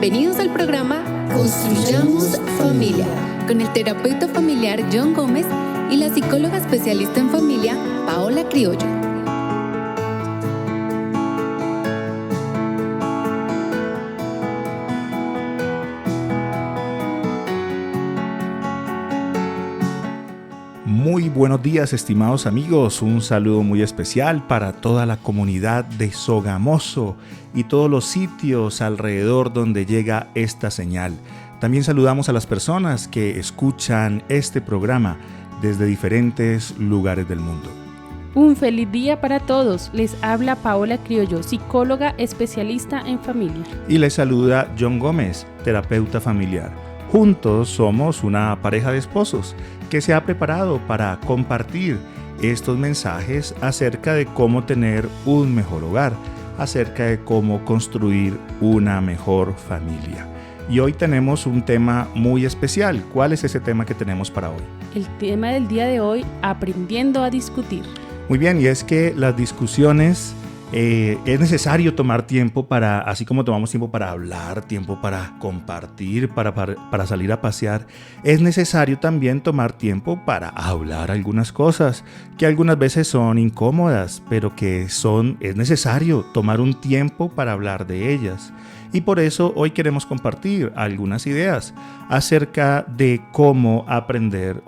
Bienvenidos al programa Construyamos Familia, con el terapeuta familiar John Gómez y la psicóloga especialista en familia Paola Criollo. Muy buenos días, estimados amigos. Un saludo muy especial para toda la comunidad de Sogamoso y todos los sitios alrededor donde llega esta señal. También saludamos a las personas que escuchan este programa desde diferentes lugares del mundo. Un feliz día para todos. Les habla Paola Criollo, psicóloga especialista en familia. Y les saluda John Gómez, terapeuta familiar. Juntos somos una pareja de esposos que se ha preparado para compartir estos mensajes acerca de cómo tener un mejor hogar, acerca de cómo construir una mejor familia. Y hoy tenemos un tema muy especial. ¿Cuál es ese tema que tenemos para hoy? El tema del día de hoy, aprendiendo a discutir. Muy bien, y es que las discusiones es necesario tomar tiempo para, así como tomamos tiempo para hablar, tiempo para compartir, para salir a pasear, es necesario también tomar tiempo para hablar algunas cosas que algunas veces son incómodas, pero es necesario tomar un tiempo para hablar de ellas. Y por eso hoy queremos compartir algunas ideas acerca de cómo aprender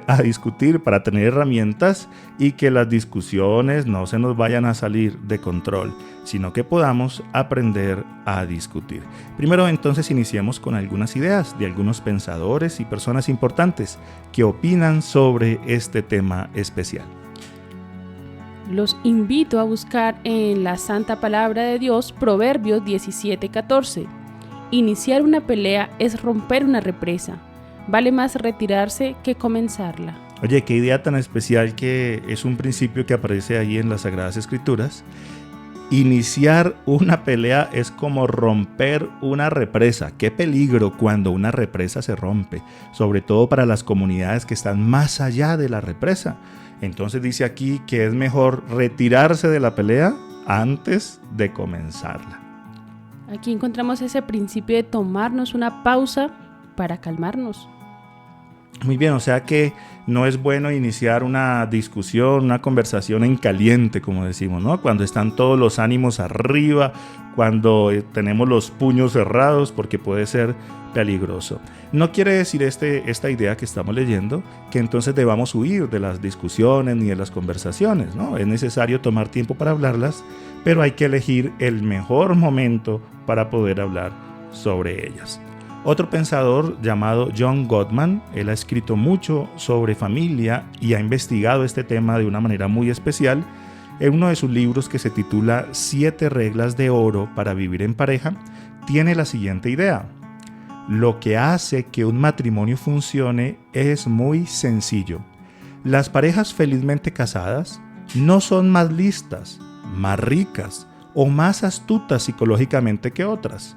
a discutir para tener herramientas y que las discusiones no se nos vayan a salir de control, sino que podamos aprender a discutir. Primero entonces iniciemos con algunas ideas de algunos pensadores y personas importantes que opinan sobre este tema especial. Los invito a buscar en la Santa Palabra de Dios Proverbios 17:14. Iniciar una pelea es romper una represa. Vale más retirarse que comenzarla. Oye, qué idea tan especial, que es un principio que aparece ahí en las Sagradas Escrituras. Iniciar una pelea es como romper una represa. Qué peligro cuando una represa se rompe, sobre todo para las comunidades que están más allá de la represa. Entonces dice aquí que es mejor retirarse de la pelea antes de comenzarla. Aquí encontramos ese principio de tomarnos una pausa para calmarnos. Muy bien, o sea que no es bueno iniciar una discusión, una conversación en caliente, como decimos, ¿no? Cuando están todos los ánimos arriba, cuando tenemos los puños cerrados, porque puede ser peligroso. No quiere decir esta idea que estamos leyendo que entonces debamos huir de las discusiones ni de las conversaciones, ¿no? Es necesario tomar tiempo para hablarlas, pero hay que elegir el mejor momento para poder hablar sobre ellas. Otro pensador llamado John Gottman, él ha escrito mucho sobre familia y ha investigado este tema de una manera muy especial. En uno de sus libros, que se titula 7 reglas de oro para vivir en pareja, tiene la siguiente idea: lo que hace que un matrimonio funcione es muy sencillo. Las parejas felizmente casadas no son más listas, más ricas o más astutas psicológicamente que otras,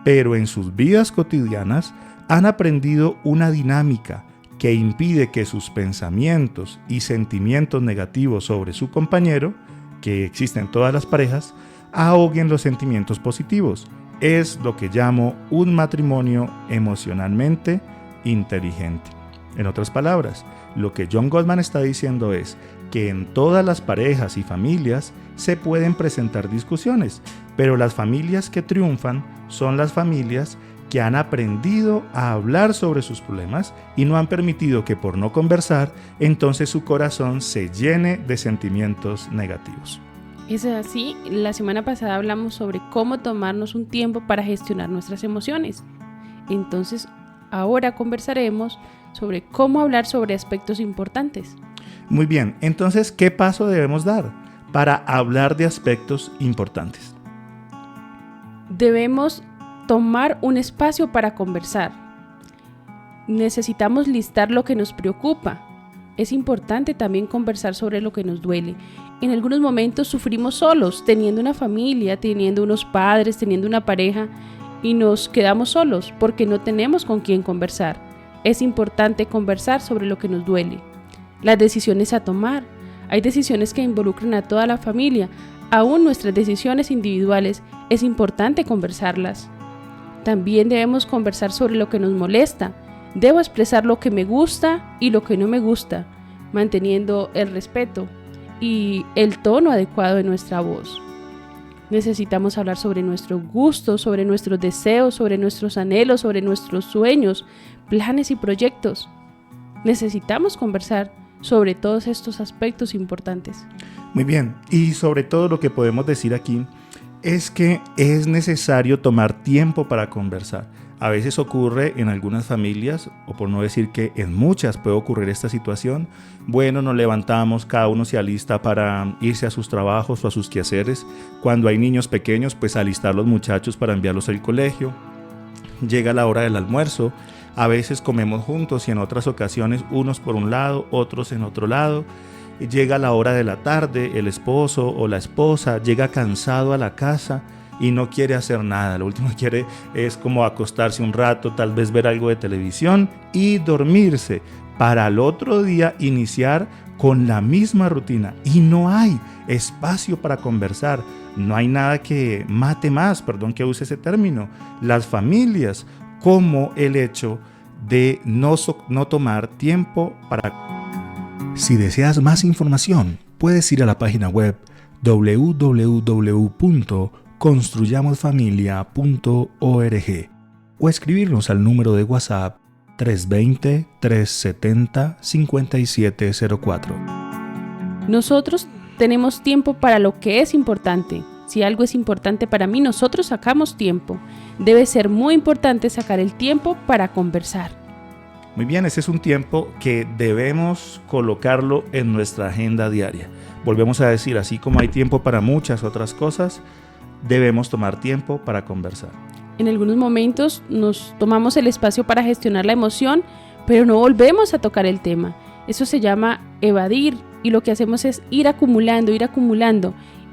pero en sus vidas cotidianas han aprendido una dinámica que impide que sus pensamientos y sentimientos negativos sobre su compañero, que existen en todas las parejas, ahoguen los sentimientos positivos. Es lo que llamo un matrimonio emocionalmente inteligente. En otras palabras, lo que John Gottman está diciendo es que en todas las parejas y familias se pueden presentar discusiones, pero las familias que triunfan son las familias que han aprendido a hablar sobre sus problemas y no han permitido que, por no conversar, entonces su corazón se llene de sentimientos negativos. Es así, la semana pasada hablamos sobre cómo tomarnos un tiempo para gestionar nuestras emociones. Entonces, ahora conversaremos sobre cómo hablar sobre aspectos importantes. Muy bien, entonces, ¿qué paso debemos dar para hablar de aspectos importantes? Debemos tomar un espacio para conversar. Necesitamos listar lo que nos preocupa. Es importante también conversar sobre lo que nos duele. En algunos momentos sufrimos solos, teniendo una familia, teniendo unos padres, teniendo una pareja, y nos quedamos solos porque no tenemos con quién conversar. Es importante conversar sobre lo que nos duele. Las decisiones a tomar. Hay decisiones que involucran a toda la familia. Aún nuestras decisiones individuales es importante conversarlas. También debemos conversar sobre lo que nos molesta. Debo expresar lo que me gusta y lo que no me gusta, manteniendo el respeto y el tono adecuado de nuestra voz. Necesitamos hablar sobre nuestros gustos, sobre nuestros deseos, sobre nuestros anhelos, sobre nuestros sueños, planes y proyectos. Necesitamos conversar sobre todos estos aspectos importantes. Muy bien, y sobre todo lo que podemos decir aquí es que es necesario tomar tiempo para conversar. A veces ocurre en algunas familias, o por no decir que en muchas puede ocurrir esta situación. Bueno, nos levantamos, cada uno se alista para irse a sus trabajos o a sus quehaceres. Cuando hay niños pequeños, pues alistar los muchachos para enviarlos al colegio. Llega la hora del almuerzo, a veces comemos juntos y en otras ocasiones unos por un lado, otros en otro lado. Llega la hora de la tarde, el esposo o la esposa llega cansado a la casa y no quiere hacer nada. Lo último que quiere es como acostarse un rato, tal vez ver algo de televisión y dormirse para al otro día iniciar con la misma rutina. Y no hay espacio para conversar. No hay nada que mate más, perdón que use ese término, las familias, como el hecho de no tomar tiempo para... Si deseas más información, puedes ir a la página web www.construyamosfamilia.org o escribirnos al número de WhatsApp 320-370-5704. Nosotros tenemos tiempo para lo que es importante. Si algo es importante para mí, nosotros sacamos tiempo. Debe ser muy importante sacar el tiempo para conversar. Muy bien, ese es un tiempo que debemos colocarlo en nuestra agenda diaria. Volvemos a decir, así como hay tiempo para muchas otras cosas, debemos tomar tiempo para conversar. En algunos momentos nos tomamos el espacio para gestionar la emoción, pero no volvemos a tocar el tema. Eso se llama evadir y lo que hacemos es ir acumulando.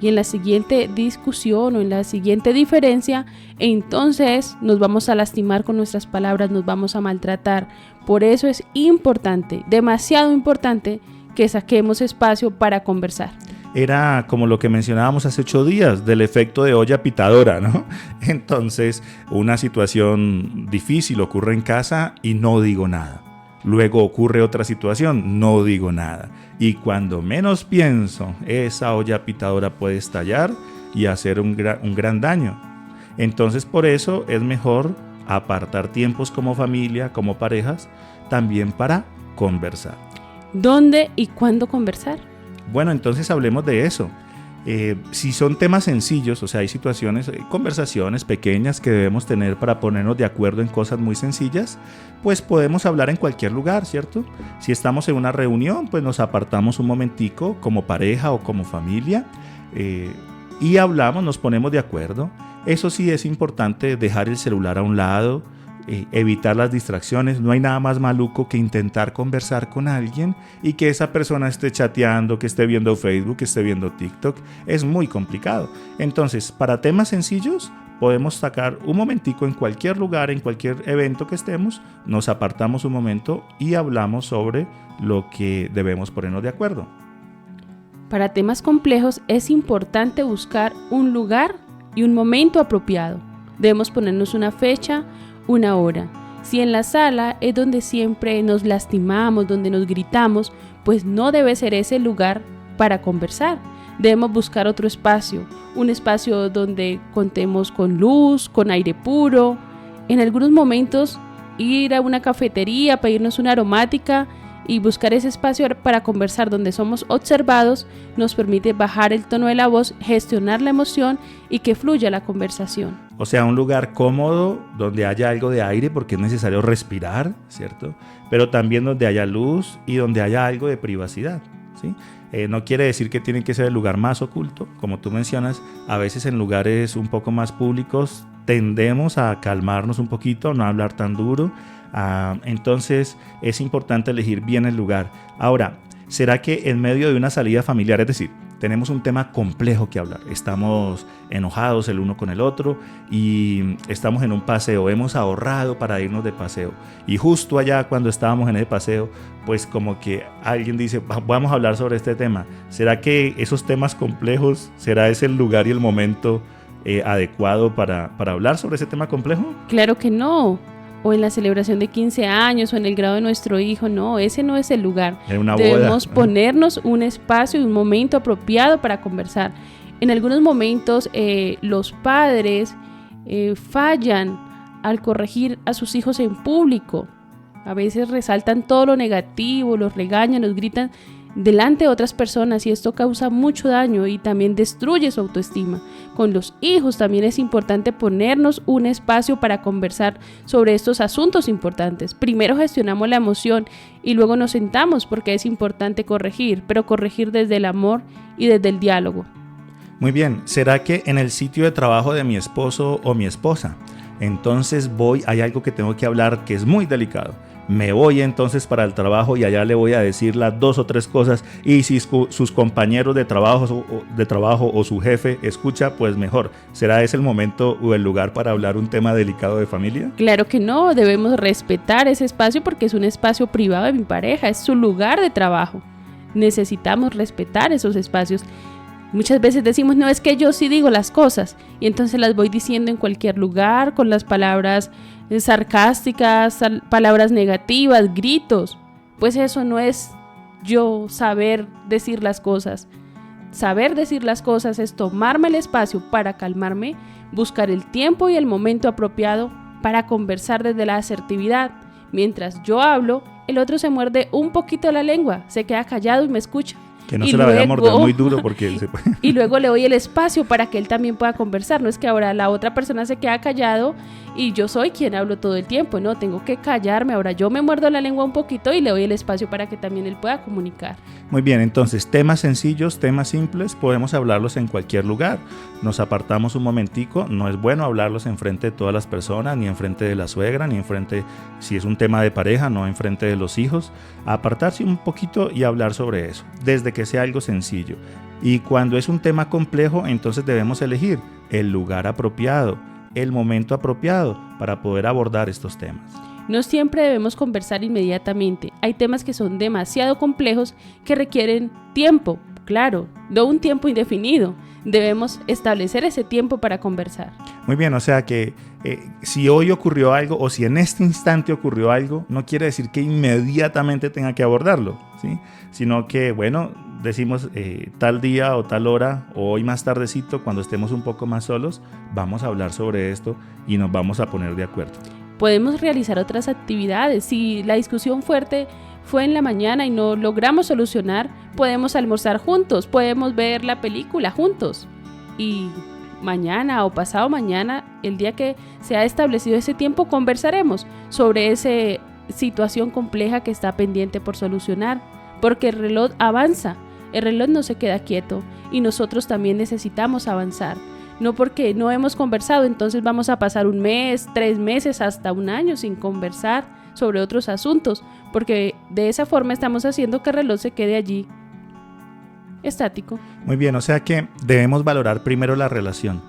Y en la siguiente discusión o en la siguiente diferencia, entonces nos vamos a lastimar con nuestras palabras, nos vamos a maltratar. Por eso es importante, demasiado importante, que saquemos espacio para conversar. Era como lo que mencionábamos hace 8 días, del efecto de olla pitadora, ¿no? Entonces, una situación difícil ocurre en casa y no digo nada. Luego ocurre otra situación, no digo nada. Y cuando menos pienso, esa olla pitadora puede estallar y hacer un gran daño. Entonces, por eso es mejor apartar tiempos como familia, como parejas, también para conversar. ¿Dónde y cuándo conversar? Bueno, entonces hablemos de eso. Si son temas sencillos, o sea, hay situaciones, conversaciones pequeñas que debemos tener para ponernos de acuerdo en cosas muy sencillas, pues podemos hablar en cualquier lugar, ¿cierto? Si estamos en una reunión, pues nos apartamos un momentico como pareja o como familia y hablamos, nos ponemos de acuerdo. Eso sí es importante, dejar el celular a un lado, evitar las distracciones. No hay nada más maluco que intentar conversar con alguien y que esa persona esté chateando, que esté viendo Facebook, que esté viendo TikTok. Es muy complicado. Entonces, para temas sencillos, podemos sacar un momentico en cualquier lugar, en cualquier evento que estemos, nos apartamos un momento y hablamos sobre lo que debemos ponernos de acuerdo. Para temas complejos es importante buscar un lugar y un momento apropiado. Debemos ponernos una fecha, una hora. Si en la sala es donde siempre nos lastimamos, donde nos gritamos, pues no debe ser ese el lugar para conversar. Debemos buscar otro espacio, un espacio donde contemos con luz, con aire puro. En algunos momentos ir a una cafetería, pedirnos una aromática y buscar ese espacio para conversar donde somos observados nos permite bajar el tono de la voz, gestionar la emoción y que fluya la conversación. O sea, un lugar cómodo donde haya algo de aire porque es necesario respirar, ¿cierto? Pero también donde haya luz y donde haya algo de privacidad, ¿sí? No quiere decir que tiene que ser el lugar más oculto, como tú mencionas. A veces en lugares un poco más públicos tendemos a calmarnos un poquito, no hablar tan duro. Entonces es importante elegir bien el lugar. Ahora, ¿será que en medio de una salida familiar, es decir, tenemos un tema complejo que hablar, estamos enojados el uno con el otro y estamos en un paseo, hemos ahorrado para irnos de paseo y justo allá cuando estábamos en el paseo, pues como que alguien dice, vamos a hablar sobre este tema? ¿Será que esos temas complejos, será ese el lugar y el momento adecuado para hablar sobre ese tema complejo? Claro que no. O en la celebración de 15 años o en el grado de nuestro hijo. No, ese no es el lugar. En una Debemos boda. ponernos un espacio y un momento apropiado para conversar. En algunos momentos los padres fallan al corregir a sus hijos en público. A veces resaltan todo lo negativo, los regañan, los gritan delante de otras personas y esto causa mucho daño y también destruye su autoestima. Con los hijos también es importante ponernos un espacio para conversar sobre estos asuntos importantes. Primero gestionamos la emoción y luego nos sentamos porque es importante corregir, pero corregir desde el amor y desde el diálogo. Muy bien, ¿será que en el sitio de trabajo de mi esposo o mi esposa, entonces hay algo que tengo que hablar que es muy delicado? Me voy entonces para el trabajo y allá le voy a decir las 2 o 3 cosas y si sus compañeros de trabajo o su jefe escucha, pues mejor. ¿Será ese el momento o el lugar para hablar un tema delicado de familia? Claro que no, debemos respetar ese espacio porque es un espacio privado de mi pareja, es su lugar de trabajo. Necesitamos respetar esos espacios. Muchas veces decimos, no, es que yo sí digo las cosas y entonces las voy diciendo en cualquier lugar con las palabras sarcásticas, palabras negativas, gritos. Pues eso no es yo saber decir las cosas. Saber decir las cosas es tomarme el espacio para calmarme, buscar el tiempo y el momento apropiado para conversar desde la asertividad. Mientras yo hablo, el otro se muerde un poquito la lengua, se queda callado y me escucha. Que no se la vaya a morder muy duro porque él se puede. Y luego le doy el espacio para que él también pueda conversar. No es que ahora la otra persona se queda callado y yo soy quien hablo todo el tiempo. No, tengo que callarme. Ahora yo me muerdo la lengua un poquito y le doy el espacio para que también él pueda comunicar. Muy bien, entonces temas sencillos, temas simples, podemos hablarlos en cualquier lugar. Nos apartamos un momentico, no es bueno hablarlos enfrente de todas las personas, ni enfrente de la suegra, ni enfrente, si es un tema de pareja, no enfrente de los hijos. Apartarse un poquito y hablar sobre eso, desde que sea algo sencillo. Y cuando es un tema complejo, entonces debemos elegir el lugar apropiado, el momento apropiado para poder abordar estos temas. No siempre debemos conversar inmediatamente. Hay temas que son demasiado complejos que requieren tiempo, claro, no un tiempo indefinido. Debemos establecer ese tiempo para conversar. Muy bien, o sea que si hoy ocurrió algo o si en este instante ocurrió algo, no quiere decir que inmediatamente tenga que abordarlo, ¿sí? Sino que, bueno, decimos tal día o tal hora o hoy más tardecito, cuando estemos un poco más solos, vamos a hablar sobre esto y nos vamos a poner de acuerdo. Podemos realizar otras actividades. Si la discusión fuerte fue en la mañana y no logramos solucionar, podemos almorzar juntos, podemos ver la película juntos. Y mañana o pasado mañana, el día que se ha establecido ese tiempo, conversaremos sobre esa situación compleja que está pendiente por solucionar. Porque el reloj avanza, el reloj no se queda quieto y nosotros también necesitamos avanzar. No porque no hemos conversado, entonces vamos a pasar 1 mes, 3 meses, hasta 1 año sin conversar sobre otros asuntos, porque de esa forma estamos haciendo que el reloj se quede allí, estático. Muy bien, o sea que debemos valorar primero la relación.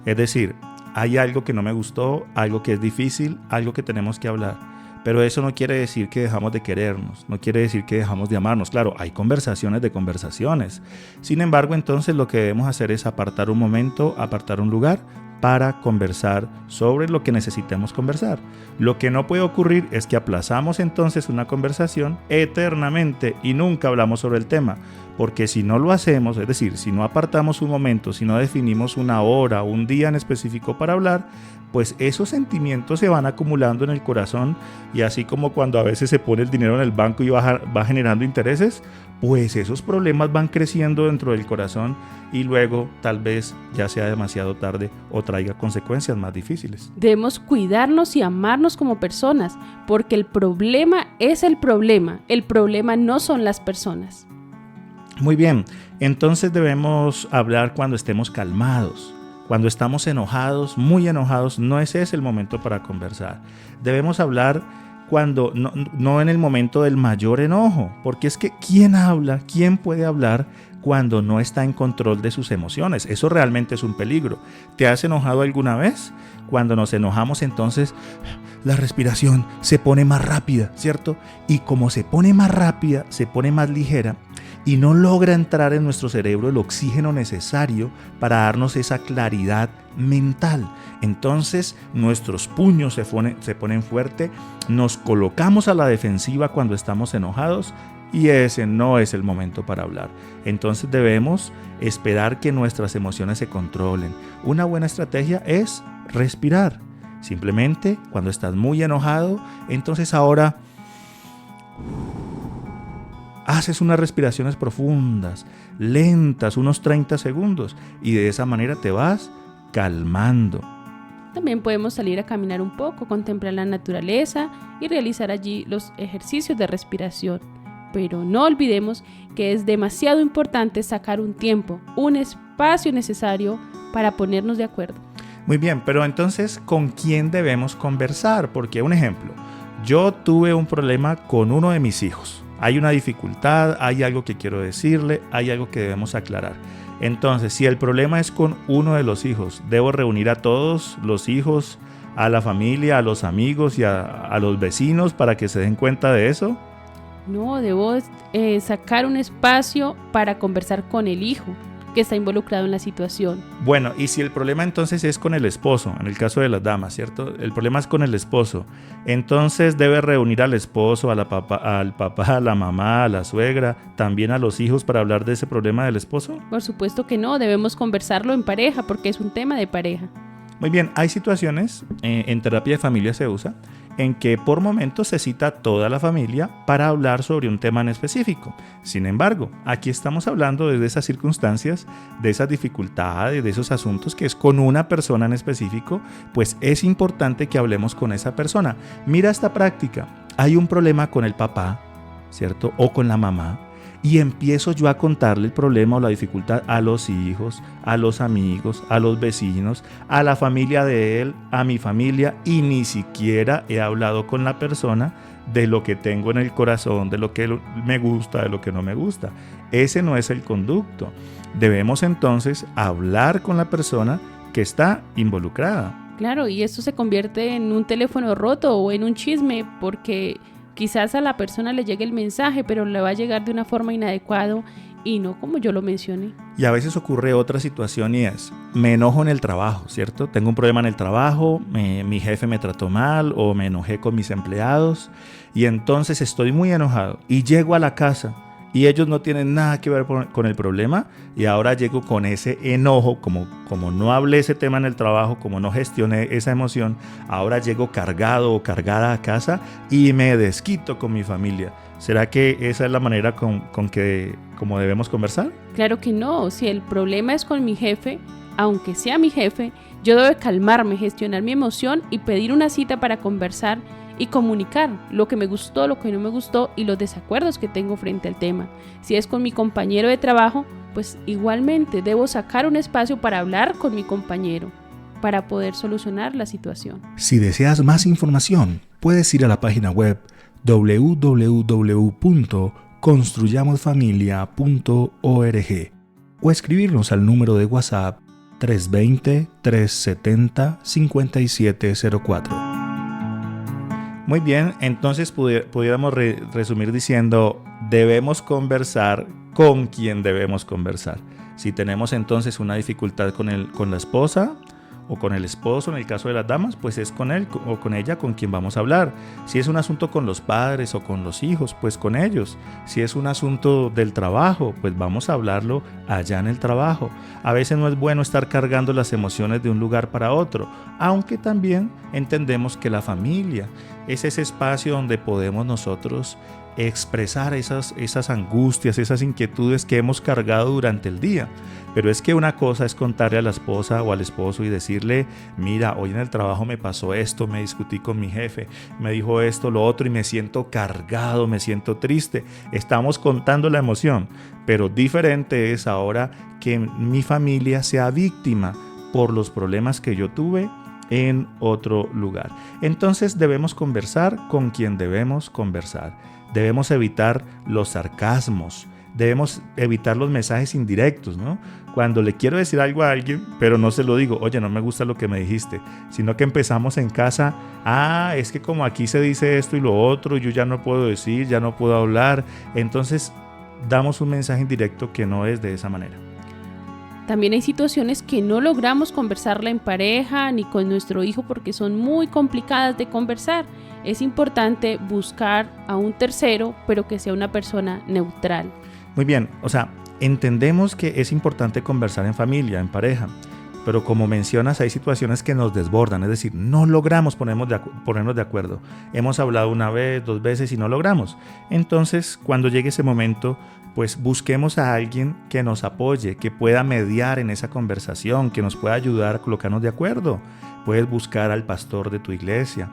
Es decir, hay algo que no me gustó, algo que es difícil, algo que tenemos que hablar. Pero eso no quiere decir que dejamos de querernos, no quiere decir que dejamos de amarnos. Claro, hay conversaciones de conversaciones. Sin embargo, entonces lo que debemos hacer es apartar un momento, apartar un lugar para conversar sobre lo que necesitemos conversar. Lo que no puede ocurrir es que aplazamos entonces una conversación eternamente y nunca hablamos sobre el tema. Porque si no lo hacemos, es decir, si no apartamos un momento, si no definimos una hora o un día en específico para hablar, pues esos sentimientos se van acumulando en el corazón y así como cuando a veces se pone el dinero en el banco y va generando intereses, pues esos problemas van creciendo dentro del corazón y luego tal vez ya sea demasiado tarde o traiga consecuencias más difíciles. Debemos cuidarnos y amarnos como personas, porque el problema es el problema no son las personas. Muy bien, entonces debemos hablar cuando estemos calmados. Cuando estamos enojados, muy enojados, no ese es el momento para conversar. Debemos hablar cuando no en el momento del mayor enojo, porque es que ¿quién puede hablar cuando no está en control de sus emociones? Eso realmente es un peligro. ¿Te has enojado alguna vez? Cuando nos enojamos, entonces la respiración se pone más rápida, ¿cierto? Y como se pone más rápida, se pone más ligera, y no logra entrar en nuestro cerebro el oxígeno necesario para darnos esa claridad mental. Entonces nuestros puños se ponen fuerte, nos colocamos a la defensiva cuando estamos enojados y ese no es el momento para hablar. Entonces debemos esperar que nuestras emociones se controlen. Una buena estrategia es respirar. Simplemente cuando estás muy enojado, entonces ahora haces unas respiraciones profundas, lentas, unos 30 segundos y de esa manera te vas calmando. También podemos salir a caminar un poco, contemplar la naturaleza y realizar allí los ejercicios de respiración. Pero no olvidemos que es demasiado importante sacar un tiempo, un espacio necesario para ponernos de acuerdo. Muy bien, pero entonces, ¿con quién debemos conversar? Porque, un ejemplo, yo tuve un problema con uno de mis hijos. Hay una dificultad, hay algo que quiero decirle, hay algo que debemos aclarar. Entonces, si el problema es con uno de los hijos, ¿debo reunir a todos los hijos, a la familia, a los amigos y a los vecinos para que se den cuenta de eso? No, debo sacar un espacio para conversar con el hijo que está involucrado en la situación. Bueno, y si el problema entonces es con el esposo, en el caso de las damas, ¿cierto? El problema es con el esposo. Entonces debe reunir al esposo, al papá, a la mamá, a la suegra, también a los hijos para hablar de ese problema del esposo. Por supuesto que no, debemos conversarlo en pareja porque es un tema de pareja. Muy bien, hay situaciones, en terapia de familia se usa, en que por momentos se cita a toda la familia para hablar sobre un tema en específico. Sin embargo, aquí estamos hablando de esas circunstancias, de esas dificultades, de esos asuntos que es con una persona en específico, pues es importante que hablemos con esa persona. Mira esta práctica, hay un problema con el papá, ¿cierto? O con la mamá. Y empiezo yo a contarle el problema o la dificultad a los hijos, a los amigos, a los vecinos, a la familia de él, a mi familia, y ni siquiera he hablado con la persona de lo que tengo en el corazón, de lo que me gusta, de lo que no me gusta. Ese no es el conducto. Debemos entonces hablar con la persona que está involucrada. Claro, y esto se convierte en un teléfono roto o en un chisme porque quizás a la persona le llegue el mensaje, pero le va a llegar de una forma inadecuada y no como yo lo mencioné. Y a veces ocurre otra situación y es, me enojo en el trabajo, ¿cierto? Tengo un problema en el trabajo, mi jefe me trató mal o me enojé con mis empleados y entonces estoy muy enojado y llego a la casa y ellos no tienen nada que ver con el problema y ahora llego con ese enojo, como no hablé ese tema en el trabajo, como no gestioné esa emoción, ahora llego cargado o cargada a casa y me desquito con mi familia. ¿Será que esa es la manera como debemos conversar? Claro que no, si el problema es con mi jefe, aunque sea mi jefe, yo debo calmarme, gestionar mi emoción y pedir una cita para conversar y comunicar lo que me gustó, lo que no me gustó y los desacuerdos que tengo frente al tema. Si es con mi compañero de trabajo, pues igualmente debo sacar un espacio para hablar con mi compañero para poder solucionar la situación. Si deseas más información, puedes ir a la página web www.construyamosfamilia.org o escribirnos al número de WhatsApp 320-370-5704. Muy bien, entonces pudiéramos resumir diciendo, debemos conversar con quien debemos conversar. Si tenemos entonces una dificultad con la esposa o con el esposo, en el caso de las damas, pues es con él o con ella con quien vamos a hablar. Si es un asunto con los padres o con los hijos, pues con ellos. Si es un asunto del trabajo, pues vamos a hablarlo allá en el trabajo. A veces no es bueno estar cargando las emociones de un lugar para otro, aunque también entendemos que la familia es ese espacio donde podemos nosotros expresar esas angustias, esas inquietudes que hemos cargado durante el día. Pero es que una cosa es contarle a la esposa o al esposo y decirle, mira, hoy en el trabajo me pasó esto, me discutí con mi jefe, me dijo esto, lo otro y me siento cargado, me siento triste. Estamos contando la emoción, pero diferente es ahora que mi familia sea víctima por los problemas que yo tuve en otro lugar. Entonces debemos conversar con quien debemos conversar. Debemos evitar los sarcasmos, debemos evitar los mensajes indirectos, ¿no? Cuando le quiero decir algo a alguien, pero no se lo digo, oye, no me gusta lo que me dijiste, sino que empezamos en casa, es que como aquí se dice esto y lo otro, yo ya no puedo decir, ya no puedo hablar. Entonces damos un mensaje indirecto que no es de esa manera. También hay situaciones que no logramos conversarla en pareja ni con nuestro hijo porque son muy complicadas de conversar. Es importante buscar a un tercero, pero que sea una persona neutral. Muy bien, o sea, entendemos que es importante conversar en familia, en pareja, pero como mencionas, hay situaciones que nos desbordan, es decir, no logramos ponernos de acuerdo. Hemos hablado una vez, 2 veces y no logramos. Entonces, cuando llegue ese momento, pues busquemos a alguien que nos apoye, que pueda mediar en esa conversación, que nos pueda ayudar a colocarnos de acuerdo. Puedes buscar al pastor de tu iglesia,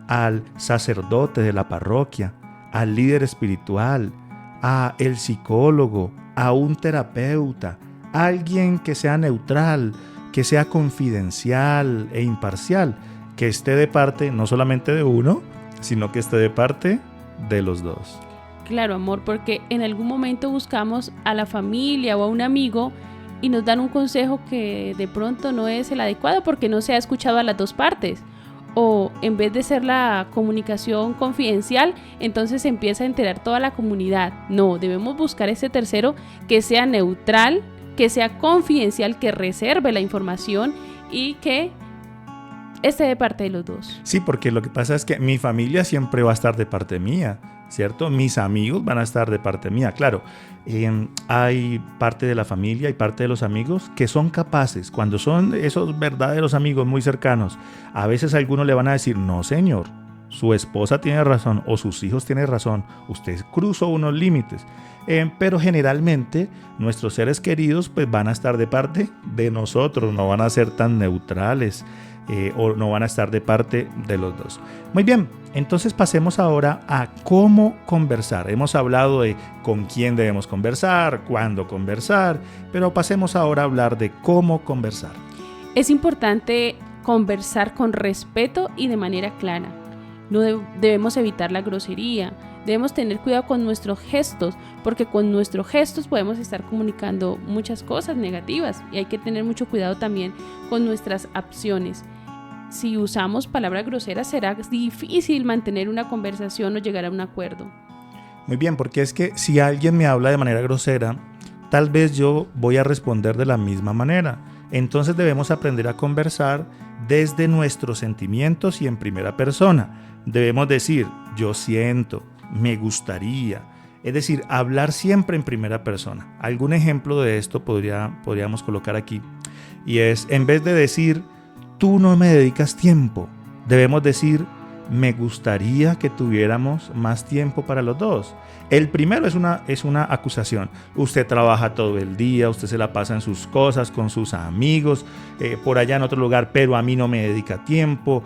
al sacerdote de la parroquia, al líder espiritual, a el psicólogo, a un terapeuta, alguien que sea neutral, que sea confidencial e imparcial, que esté de parte no solamente de uno, sino que esté de parte de los dos. Claro, amor, porque en algún momento buscamos a la familia o a un amigo y nos dan un consejo que de pronto no es el adecuado porque no se ha escuchado a las dos partes. O en vez de ser la comunicación confidencial, entonces se empieza a enterar toda la comunidad. No, debemos buscar ese tercero que sea neutral, que sea confidencial, que reserve la información y que esté de parte de los dos. Sí, porque lo que pasa es que mi familia siempre va a estar de parte mía, ¿cierto? Mis amigos van a estar de parte mía. Claro, hay parte de la familia y parte de los amigos que son capaces, cuando son esos verdaderos amigos muy cercanos, a veces a algunos le van a decir, no señor, su esposa tiene razón o sus hijos tienen razón, usted cruzó unos límites. Pero generalmente nuestros seres queridos pues van a estar de parte de nosotros, no van a ser tan neutrales o no van a estar de parte de los dos. Muy bien, entonces pasemos ahora a cómo conversar. Hemos hablado de con quién debemos conversar, cuándo conversar, pero pasemos ahora a hablar de cómo conversar. Es importante conversar con respeto y de manera clara. No debemos evitar la grosería. Debemos tener cuidado con nuestros gestos, porque con nuestros gestos podemos estar comunicando muchas cosas negativas y hay que tener mucho cuidado también con nuestras acciones. Si usamos palabras groseras será difícil mantener una conversación o llegar a un acuerdo. Muy bien, porque es que si alguien me habla de manera grosera, tal vez yo voy a responder de la misma manera. Entonces debemos aprender a conversar desde nuestros sentimientos y en primera persona. Debemos decir, yo siento, me gustaría, es decir, hablar siempre en primera persona. Algún ejemplo de esto podríamos colocar aquí, y es, en vez de decir, tú no me dedicas tiempo, debemos decir, me gustaría que tuviéramos más tiempo para los dos. El primero es una acusación. Usted trabaja todo el día, usted se la pasa en sus cosas, con sus amigos, por allá en otro lugar, pero a mí no me dedica tiempo.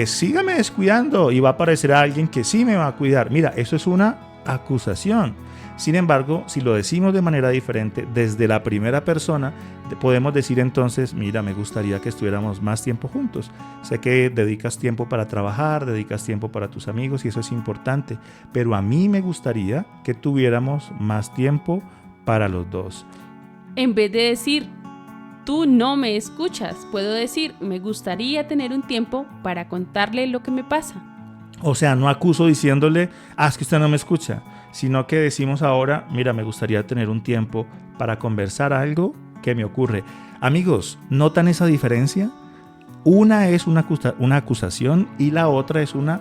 Sígame descuidando y va a aparecer alguien que sí me va a cuidar. Mira, eso es una acusación. Sin embargo, si lo decimos de manera diferente, desde la primera persona, podemos decir entonces, mira, me gustaría que estuviéramos más tiempo juntos. Sé que dedicas tiempo para trabajar, dedicas tiempo para tus amigos y eso es importante, pero a mí me gustaría que tuviéramos más tiempo para los dos. En vez de decir, tú no me escuchas, puedo decir, me gustaría tener un tiempo para contarle lo que me pasa. O sea, no acuso diciéndole, es que usted no me escucha, sino que decimos ahora, mira, me gustaría tener un tiempo para conversar algo que me ocurre. Amigos, ¿notan esa diferencia? Una es una acusación y la otra es una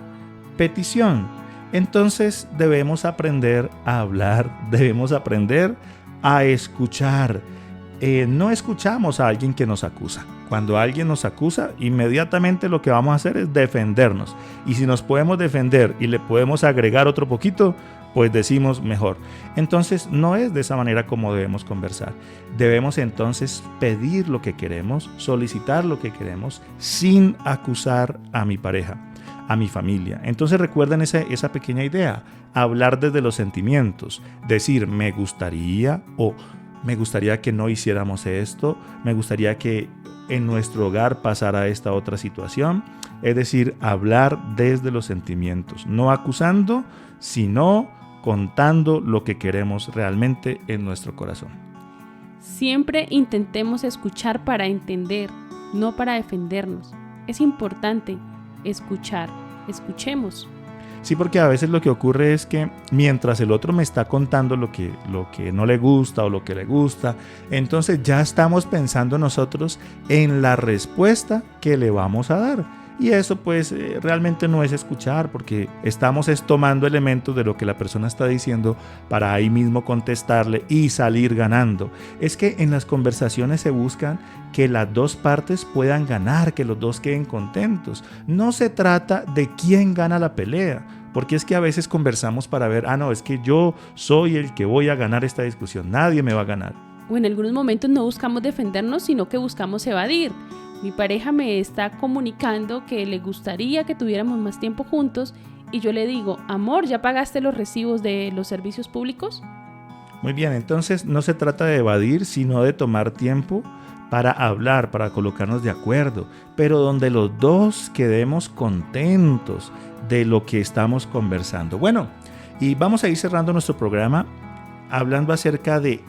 petición. Entonces debemos aprender a hablar, debemos aprender a escuchar. No escuchamos a alguien que nos acusa. Cuando alguien nos acusa, inmediatamente lo que vamos a hacer es defendernos. Y si nos podemos defender y le podemos agregar otro poquito, pues decimos mejor. Entonces no es de esa manera como debemos conversar. Debemos entonces pedir lo que queremos, solicitar lo que queremos, sin acusar a mi pareja, a mi familia. Entonces recuerden esa pequeña idea, hablar desde los sentimientos, decir me gustaría o me gustaría que no hiciéramos esto, me gustaría que en nuestro hogar pasara esta otra situación. Es decir, hablar desde los sentimientos, no acusando, sino contando lo que queremos realmente en nuestro corazón. Siempre intentemos escuchar para entender, no para defendernos. Es importante escuchar, escuchemos. Sí, porque a veces lo que ocurre es que mientras el otro me está contando lo que no le gusta o lo que le gusta, entonces ya estamos pensando nosotros en la respuesta que le vamos a dar. Y eso pues realmente no es escuchar, porque estamos tomando elementos de lo que la persona está diciendo para ahí mismo contestarle y salir ganando. Es que en las conversaciones se buscan que las dos partes puedan ganar, que los dos queden contentos. No se trata de quién gana la pelea, porque es que a veces conversamos para ver, no, es que yo soy el que voy a ganar esta discusión, nadie me va a ganar. O en algunos momentos no buscamos defendernos, sino que buscamos evadir. Mi pareja me está comunicando que le gustaría que tuviéramos más tiempo juntos y yo le digo, amor, ¿ya pagaste los recibos de los servicios públicos? Muy bien, entonces no se trata de evadir, sino de tomar tiempo para hablar, para colocarnos de acuerdo, pero donde los dos quedemos contentos de lo que estamos conversando. Bueno, y vamos a ir cerrando nuestro programa hablando acerca de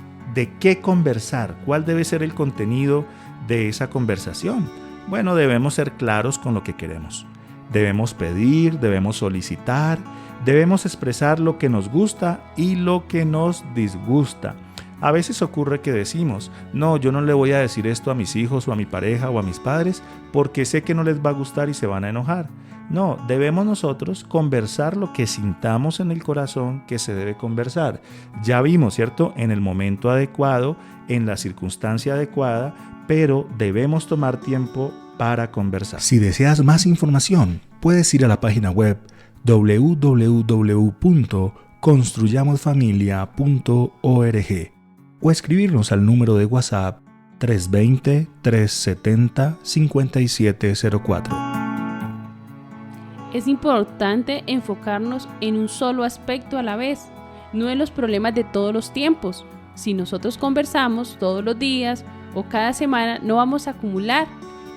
qué conversar, cuál debe ser el contenido de esa conversación. Bueno, debemos ser claros con lo que queremos. Debemos pedir, debemos solicitar, debemos expresar lo que nos gusta y lo que nos disgusta. A veces ocurre que decimos, no, yo no le voy a decir esto a mis hijos o a mi pareja o a mis padres porque sé que no les va a gustar y se van a enojar. No, debemos nosotros conversar lo que sintamos en el corazón que se debe conversar. Ya vimos, ¿cierto? En el momento adecuado, en la circunstancia adecuada, pero debemos tomar tiempo para conversar. Si deseas más información, puedes ir a la página web www.construyamosfamilia.org o escribirnos al número de WhatsApp 320-370-5704. Es importante enfocarnos en un solo aspecto a la vez, no en los problemas de todos los tiempos. Si nosotros conversamos todos los días o cada semana, no vamos a acumular,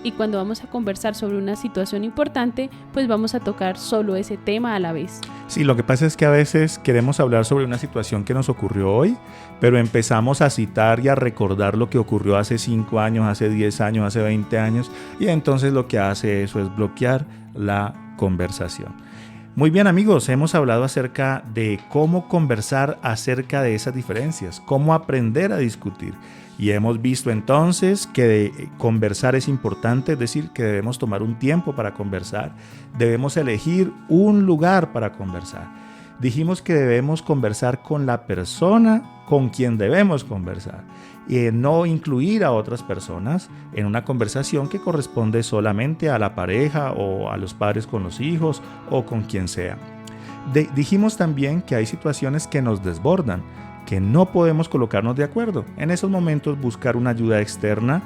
y cuando vamos a conversar sobre una situación importante, pues vamos a tocar solo ese tema a la vez. Sí, lo que pasa es que a veces queremos hablar sobre una situación que nos ocurrió hoy, pero empezamos a citar y a recordar lo que ocurrió hace 5 años, hace 10 años, hace 20 años, y entonces lo que hace eso es bloquear la conversación. Muy bien, amigos, hemos hablado acerca de cómo conversar acerca de esas diferencias, cómo aprender a discutir. Y hemos visto entonces que conversar es importante, es decir, que debemos tomar un tiempo para conversar, debemos elegir un lugar para conversar. Dijimos que debemos conversar con la persona con quien debemos conversar y no incluir a otras personas en una conversación que corresponde solamente a la pareja o a los padres con los hijos o con quien sea. Dijimos también que hay situaciones que nos desbordan, que no podemos colocarnos de acuerdo. En esos momentos buscar una ayuda externa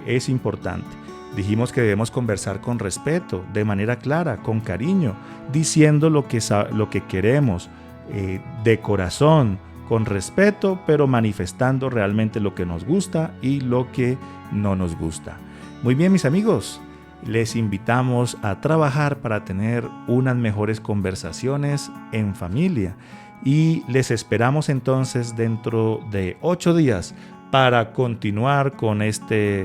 es importante. Dijimos que debemos conversar con respeto, de manera clara, con cariño, diciendo lo que queremos, de corazón, con respeto, pero manifestando realmente lo que nos gusta y lo que no nos gusta. Muy bien, mis amigos, les invitamos a trabajar para tener unas mejores conversaciones en familia. Y les esperamos entonces dentro de 8 días para continuar con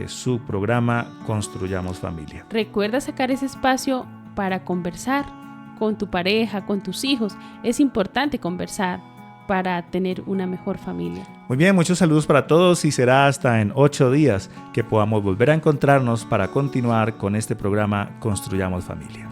su programa Construyamos Familia. Recuerda sacar ese espacio para conversar con tu pareja, con tus hijos. Es importante conversar para tener una mejor familia. Muy bien, muchos saludos para todos y será hasta en 8 días que podamos volver a encontrarnos para continuar con este programa Construyamos Familia.